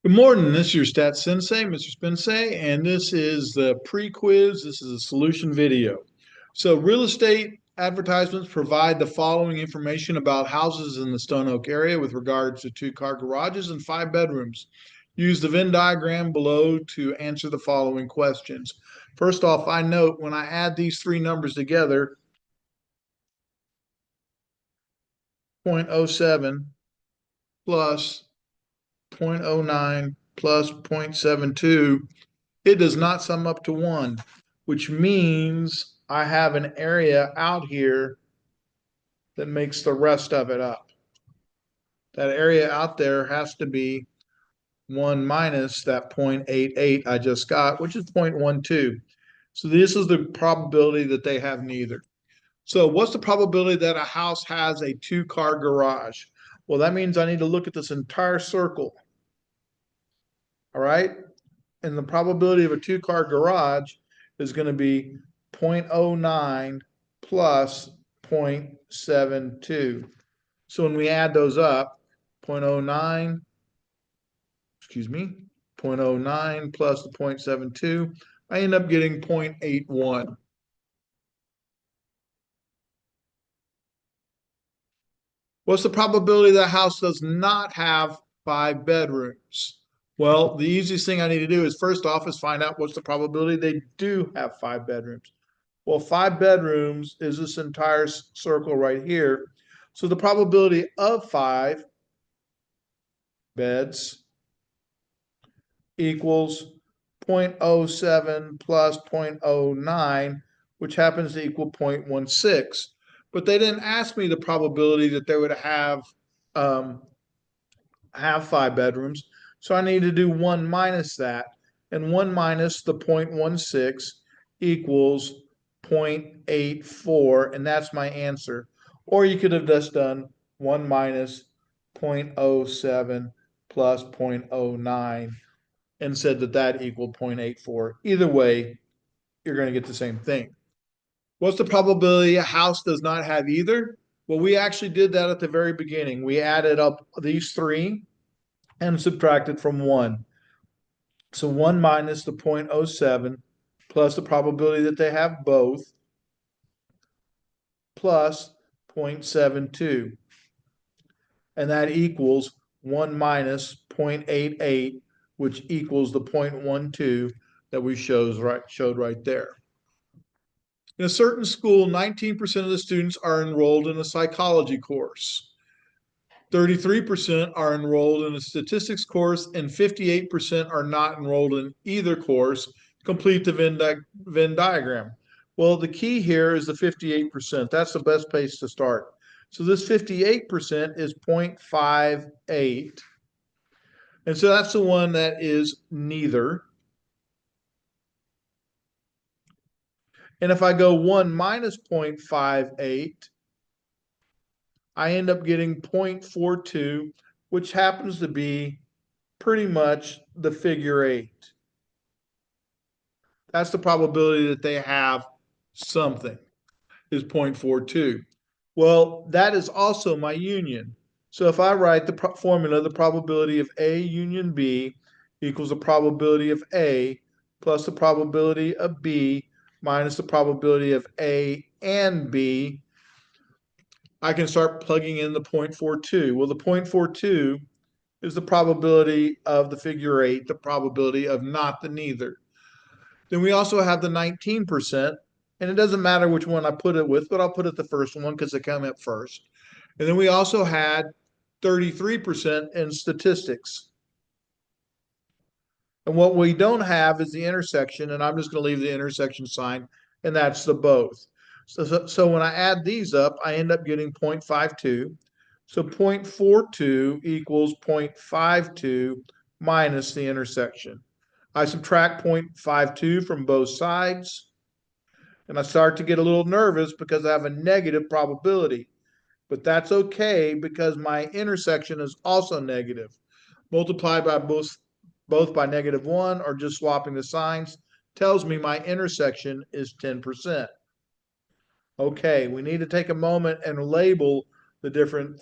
Good morning. This is your Stats Sensei, Mr. Spensei, and this is the pre-quiz. This is a solution video. So, real estate advertisements provide the following information about houses in the Stone Oak area with regards to two-car garages and 5 bedrooms. Use the Venn diagram below to answer the following questions. First off, I note when I add these three numbers together, 0.07 plus 0.09 plus 0.72, it does not sum up to 1, which means I have an area out here that makes the rest of it up. That area out there has to be 1 minus that 0.88 I just got, which is 0.12. So this is the probability that they have neither. So what's the probability that a house has a two-car garage? Well, that means I need to look at this entire circle. All right. And the probability of a two-car garage is going to be 0.09 plus 0.72. So when we add those up, 0.09, excuse me, 0.09 plus the 0.72, I end up getting 0.81. What's the probability that house does not have 5 bedrooms? Well, the easiest thing I need to do is first off is find out what's the probability they do have 5 bedrooms. Well, 5 bedrooms is this entire circle right here. So the probability of 5 beds equals 0.07 plus 0.09, which happens to equal 0.16. But they didn't ask me the probability that they would um, have 5 bedrooms. So I need to do 1 minus that. And 1 minus the 0.16 equals 0.84. And that's my answer. Or you could have just done 1 minus 0.07 plus 0.09 and said that that equaled 0.84. Either way, you're going to get the same thing. What's the probability a house does not have either? Well, we actually did that at the very beginning. We added up these three and subtracted from 1. So 1 minus the 0.07 plus the probability that they have both plus 0.72. And that equals 1 minus 0.88, which equals the 0.12 that we showed right there. In a certain school, 19% of the students are enrolled in a psychology course. 33% are enrolled in a statistics course, and 58% are not enrolled in either course. Complete the Venn diagram. Well, the key here is the 58%. That's the best place to start. So this 58% is 0.58. And so that's the one that is neither. And if I go 1 minus 0.58, I end up getting 0.42, which happens to be pretty much the figure 8. That's the probability that they have something, is 0.42. Well, that is also my union. So if I write the formula, the probability of A union B equals the probability of A plus the probability of B minus the probability of A and B, I can start plugging in the 0.42. Well, the 0.42 is the probability of the figure 8, the probability of not the neither. Then we also have the 19%, and it doesn't matter which one I put it with, but I'll put it the first one because it came up first. And then we also had 33% in statistics. And what we don't have is the intersection, and I'm just going to leave the intersection sign, and that's the both. So when I add these up, I end up getting 0.52. So 0.42 equals 0.52 minus the intersection. I subtract 0.52 from both sides, and I start to get a little nervous because I have a negative probability. But that's okay because my intersection is also negative. Multiplied by both by -1 or just swapping the signs tells me my intersection is 10%. Okay, we need to take a moment and label the different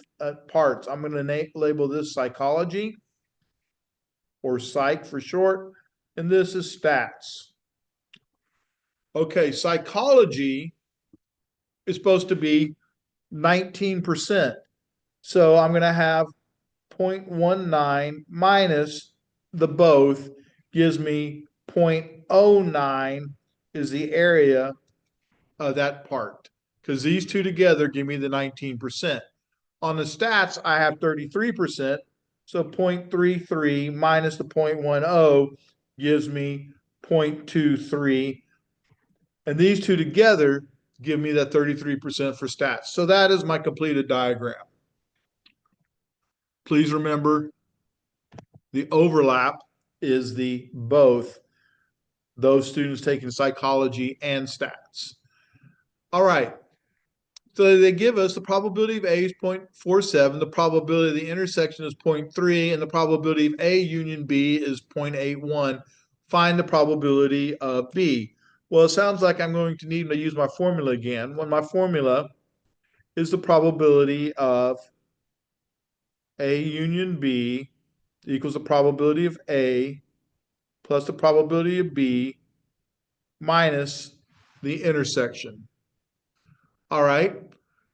parts. I'm going to label this psychology. or psych for short, and this is stats. Okay, psychology is supposed to be 19%. So I'm going to have 0.19 minus the both gives me 0.09 is the area of that part, because these two together give me the 19%. On the stats, I have 33%. So 0.33 minus the 0.10 gives me 0.23. And these two together give me that 33% for stats. So that is my completed diagram. Please remember the overlap is the both those students taking psychology and stats. All right. So they give us the probability of A is 0.47, the probability of the intersection is 0.3, and the probability of A union B is 0.81. Find the probability of B. Well, it sounds like I'm going to need to use my formula again. When my formula is the probability of A union B equals the probability of A plus the probability of B minus the intersection. All right.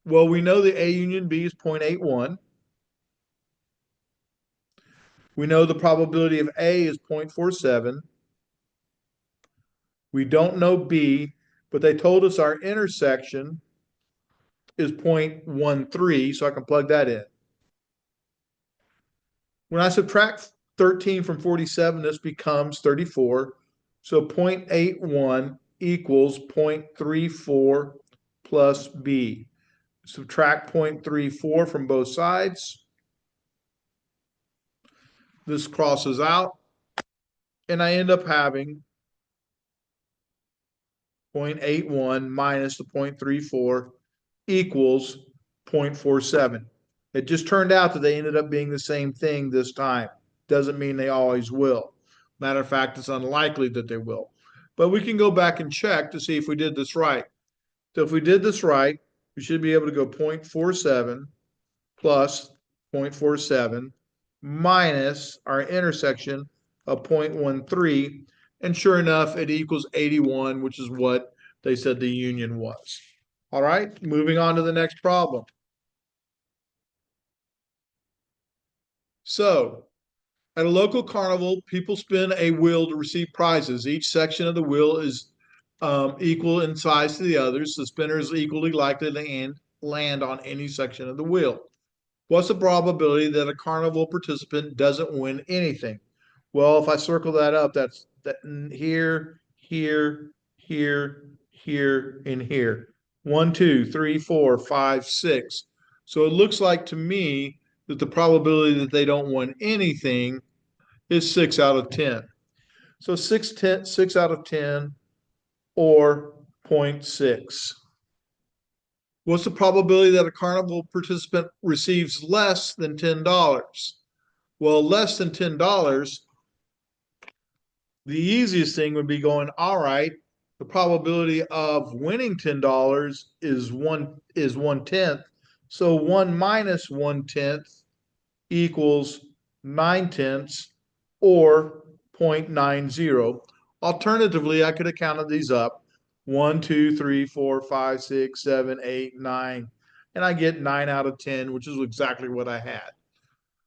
Well, we know the A union B is 0.81. We know the probability of A is 0.47. We don't know B, but they told us our intersection is 0.13, so I can plug that in. When I subtract 13 from 47, this becomes 34. So 0.81 equals 0.34 plus B. Subtract 0.34 from both sides. This crosses out, and I end up having 0.81 minus the 0.34 equals 0.47. It just turned out that they ended up being the same thing this time. Doesn't mean they always will. Matter of fact, it's unlikely that they will. But we can go back and check to see if we did this right. So if we did this right, we should be able to go 0.47 plus 0.47 minus our intersection of 0.13. And sure enough, it equals 81, which is what they said the union was. All right, moving on to the next problem. So, at a local carnival, people spin a wheel to receive prizes. Each section of the wheel is equal in size to the others. The spinner is equally likely to land on any section of the wheel. What's the probability that a carnival participant doesn't win anything? Well, if I circle that up, that's here, here, here, here, and here. 1, 2, 3, 4, 5, 6. So it looks like to me that the probability that they don't win anything is 6 out of 10. So 6 out of 10 or 0.6. What's the probability that a carnival participant receives less than $10? Well, less than $10, the easiest thing would be going, all right, the probability of winning $10 is 1/10. So 1 minus 1/10 equals 9/10 or 0.90. Alternatively, I could have counted these up. 1, 2, 3, 4, 5, 6, 7, 8, 9. And I get 9 out of 10, which is exactly what I had.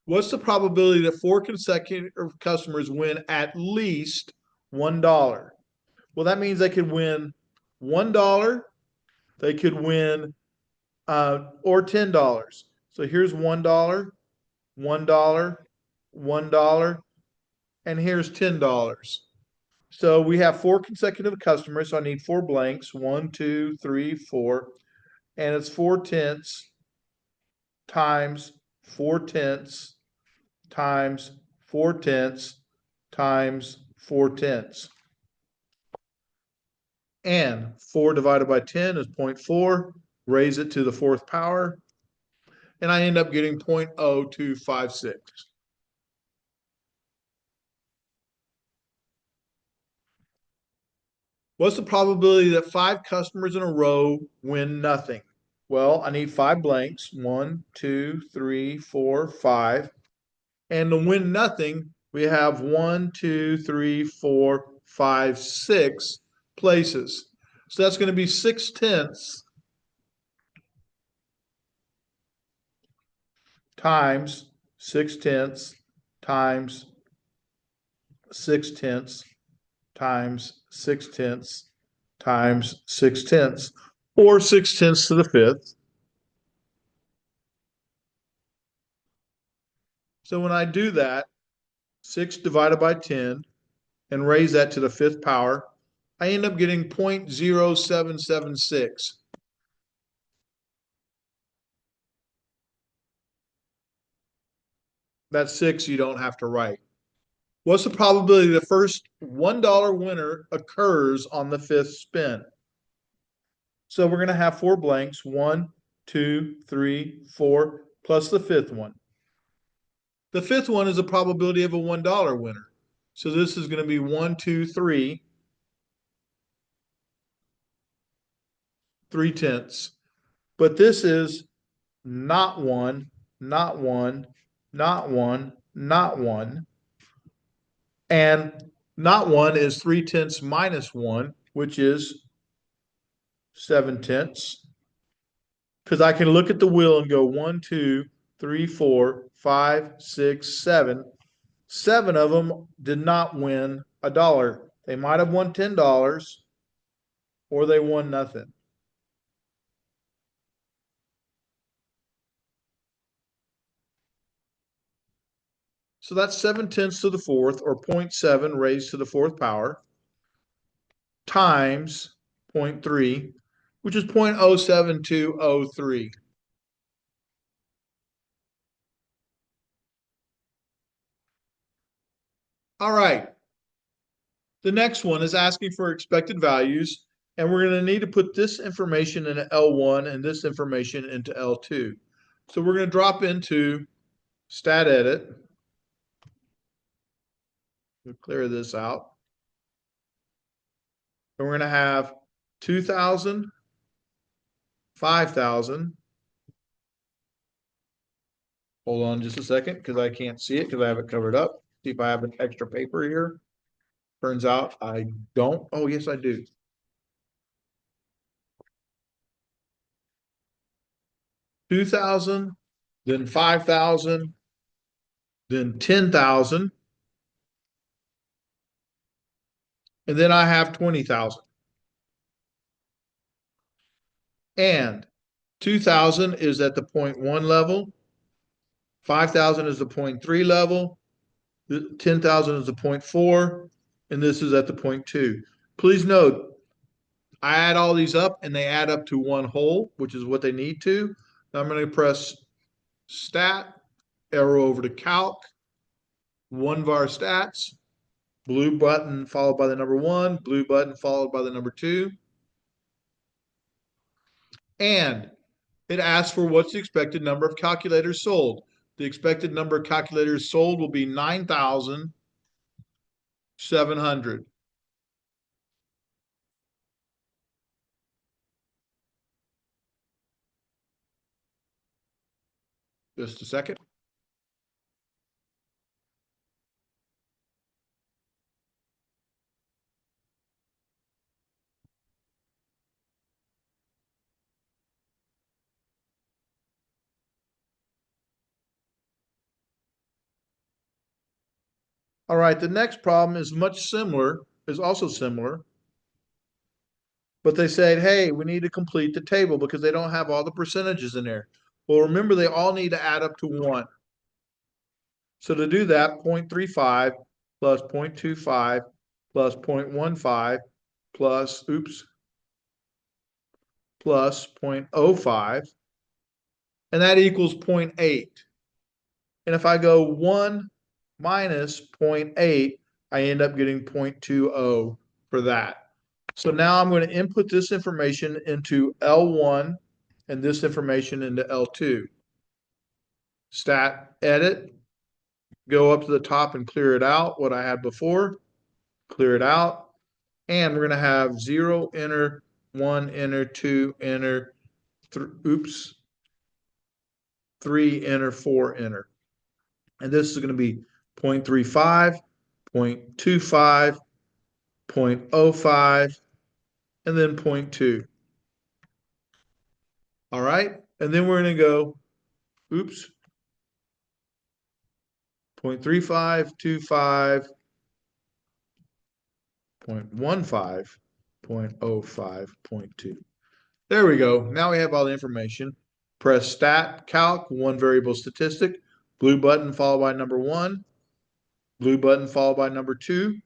What's the probability that 4 consecutive customers win at least $1? Well, that means they could win $1, they could win or $10. So here's $1, $1, $1, and here's $10. So we have 4 consecutive customers. So I need 4 blanks. 1, 2, 3, 4. And it's 4/10 times 4/10 times 4/10 times 4/10. And 4 divided by 10 is 0.4. Raise it to the 4th power. And I end up getting 0.0256. What's the probability that 5 customers in a row win nothing? Well, I need 5 blanks. 1, 2, 3, 4, 5. And to win nothing, we have 1, 2, 3, 4, 5, 6 places. So that's going to be 6/10 times 6/10 times 6/10 times 6/10 times 6/10, or 6/10 to the fifth. So when I do that, 6 divided by 10, and raise that to the fifth power, I end up getting 0.0776. That's 6 you don't have to write. What's the probability the first $1 winner occurs on the fifth spin? So we're going to have 4 blanks, 1, 2, 3, 4, plus the fifth one. The fifth one is a probability of a $1 winner. So this is going to be 1, 2, 3, 3/10. But this is not 1, not 1, not 1, not 1. And not 1 is 3/10 minus 1, which is 7/10. Because I can look at the wheel and go 1, 2, 3, 4, 5, 6, 7. 7 of them did not win $1. They might have won $10 or they won nothing. So that's 7/10 to the fourth, or 0.7 raised to the fourth power, times 0.3, which is 0.07203. All right. The next one is asking for expected values, and we're going to need to put this information into L1 and this information into L2. So we're going to drop into stat edit. We'll clear this out. And we're going to have 2,000, 5,000. Hold on just a second because I can't see it because I have it covered up. See if I have an extra paper here. Turns out I don't. Oh, yes, I do. 2,000, then 5,000, then 10,000, and then I have 20,000. And 2,000 is at the 0.1 level, 5,000 is the 0.3 level, 10,000 is the 0.4, and this is at the 0.2. Please note, I add all these up and they add up to one whole, which is what they need to. Now I'm going to press stat, arrow over to calc, one var stats, blue button followed by the number 1, blue button followed by the number 2. And it asks for what's the expected number of calculators sold. The expected number of calculators sold will be 9,700. Just a second. All right, the next problem is also similar, but they said, hey, we need to complete the table because they don't have all the percentages in there. Well, remember, they all need to add up to 1. So to do that, 0.35 plus 0.25 plus 0.15 plus 0.05, and that equals 0.8. And if I go 1 minus 0.8, I end up getting 0.20 for that. So now I'm going to input this information into L1 and this information into L2. Stat edit, go up to the top and clear it out, what I had before, clear it out. And we're going to have 0, enter, 1, enter, 2, enter, 3, enter, 4, enter. And this is going to be 0.35, 0.25, 0.05, and then 0.2. All right. And then we're going to go, oops, 0.35, 25, 0.15, 0.05, 0.2. There we go. Now we have all the information. Press Stat Calc, one variable statistic, blue button followed by number 1, blue button followed by number 2.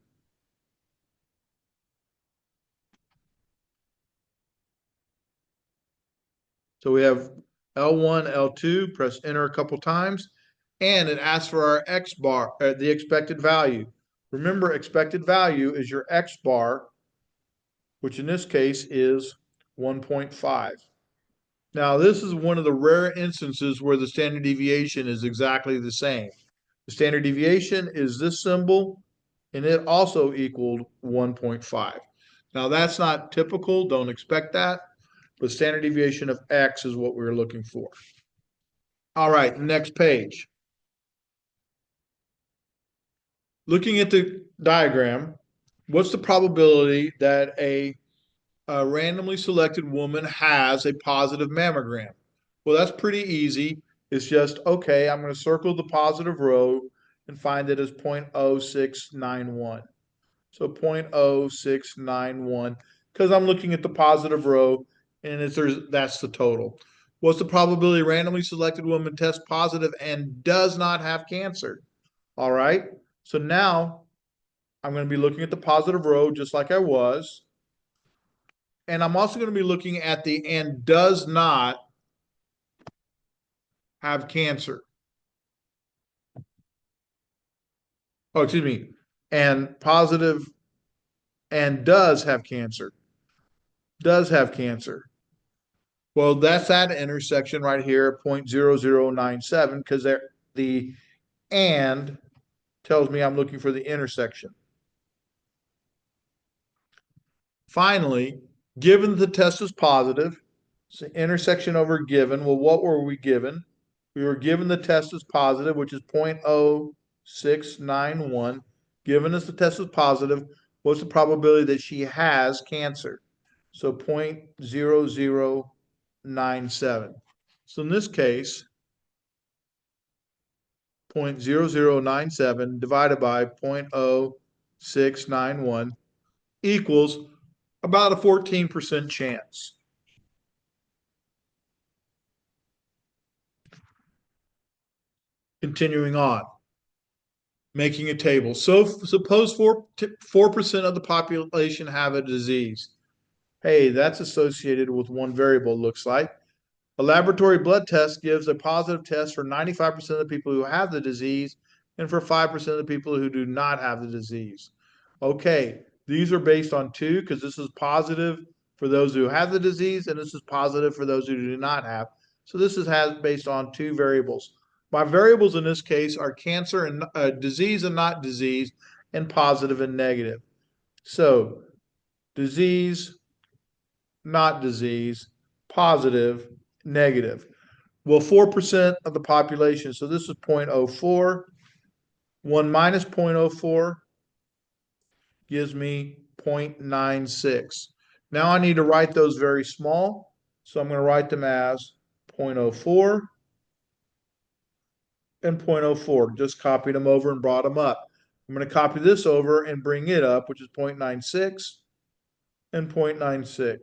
So we have L1, L2, press enter a couple times, and it asks for our X bar, the expected value. Remember, expected value is your X bar, which in this case is 1.5. Now, this is one of the rare instances where the standard deviation is exactly the same. The standard deviation is this symbol, and it also equaled 1.5. Now, that's not typical. Don't expect that. But standard deviation of X is what we're looking for. All right, next page. Looking at the diagram, what's the probability that a randomly selected woman has a positive mammogram? Well, that's pretty easy. It's just, okay, I'm going to circle the positive row and find it as 0.0691. So 0.0691, because I'm looking at the positive row and that's the total. What's the probability a randomly selected woman tests positive and does not have cancer? All right. So now I'm going to be looking at the positive row just like I was. And I'm also going to be looking at the and does not have cancer. Oh, excuse me. And positive and does have cancer. Does have cancer. Well, that's that intersection right here, 0.0097, because the and tells me I'm looking for the intersection. Finally, given the test is positive, so intersection over given, well, what were we given? We were given the test is positive, which is 0.0691. Given us the test is positive, what's the probability that she has cancer? So 0.0097. So in this case, 0.0097 divided by 0.0691 equals about a 14% chance. Continuing on, making a table. So suppose 4% of the population have a disease. Hey, that's associated with one variable, looks like. A laboratory blood test gives a positive test for 95% of the people who have the disease and for 5% of the people who do not have the disease. Okay, these are based on 2 because this is positive for those who have the disease and this is positive for those who do not have. So this is based on 2 variables. My variables in this case are cancer and disease and not disease, and positive and negative. So disease, not disease, positive, negative. Well, 4% of the population, so this is 0.04. 1 minus 0.04 gives me 0.96. Now I need to write those very small, so I'm going to write them as 0.04 and 0.04. Just copied them over and brought them up. I'm going to copy this over and bring it up, which is 0.96 and 0.96.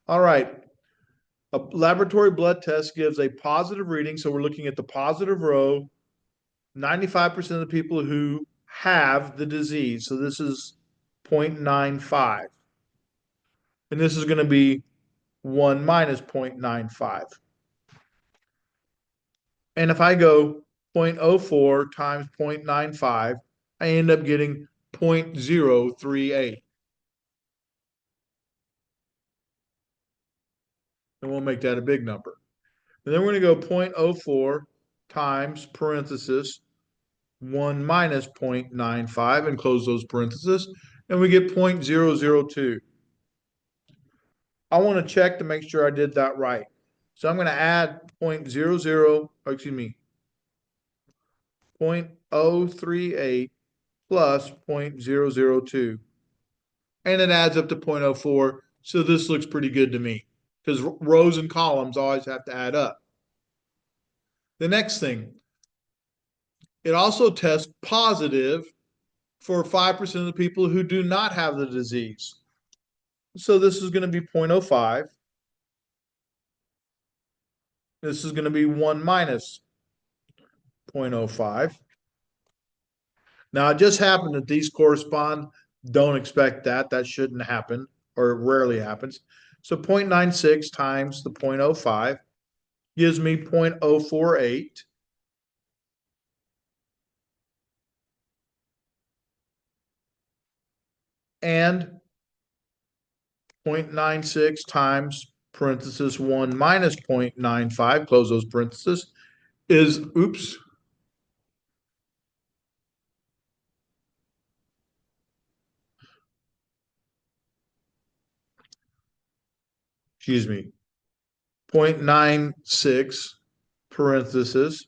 All right. A laboratory blood test gives a positive reading, so we're looking at the positive row, 95% of the people who have the disease. So this is 0.95. And this is going to be 1 minus 0.95. And if I go 0.04 times 0.95, I end up getting 0.038. And we'll make that a big number. And then we're going to go 0.04 times parenthesis 1 minus 0.95 and close those parentheses, and we get 0.002. I want to check to make sure I did that right. So I'm going to add 0.00, excuse me, 0.038 plus 0.002. And it adds up to 0.04. So this looks pretty good to me because rows and columns always have to add up. The next thing, it also tests positive for 5% of the people who do not have the disease. So this is going to be 0.05. This is going to be 1 minus 0.05. Now, it just happened that these correspond. Don't expect that. That shouldn't happen, or it rarely happens. So 0.96 times the 0.05 gives me 0.048. And 0.96 times parenthesis 1 minus 0.95, close those parentheses, is, oops, excuse me, 0.96 parenthesis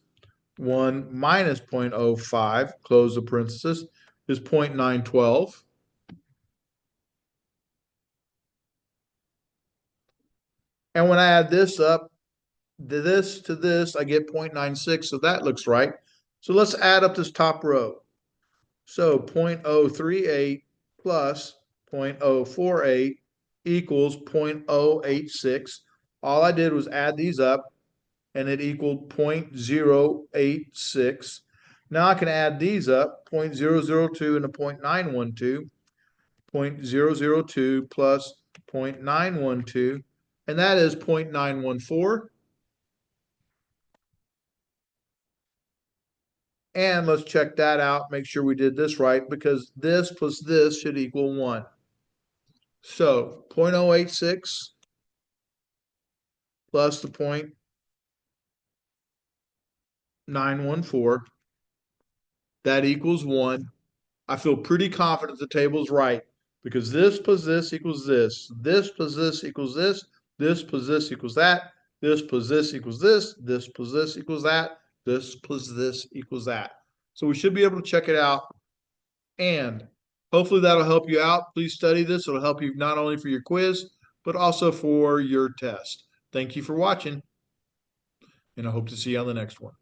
1 minus 0.05, close the parenthesis, is 0.912. And when I add this up, this to this, I get 0.96, so that looks right. So let's add up this top row. So 0.038 plus 0.048 equals 0.086. All I did was add these up, and it equaled 0.086. Now I can add these up, 0.002 and a 0.912, 0.002 plus 0.912, and that is 0.914. And let's check that out, make sure we did this right, because this plus this should equal 1. So 0.086 plus the 0.914, that equals 1. I feel pretty confident the table's right because this plus this equals this. This plus this equals this. This plus this equals that. This plus this equals this. This plus this equals that. This plus this equals that. So we should be able to check it out. And hopefully that'll help you out. Please study this. It'll help you not only for your quiz, but also for your test. Thank you for watching, and I hope to see you on the next one.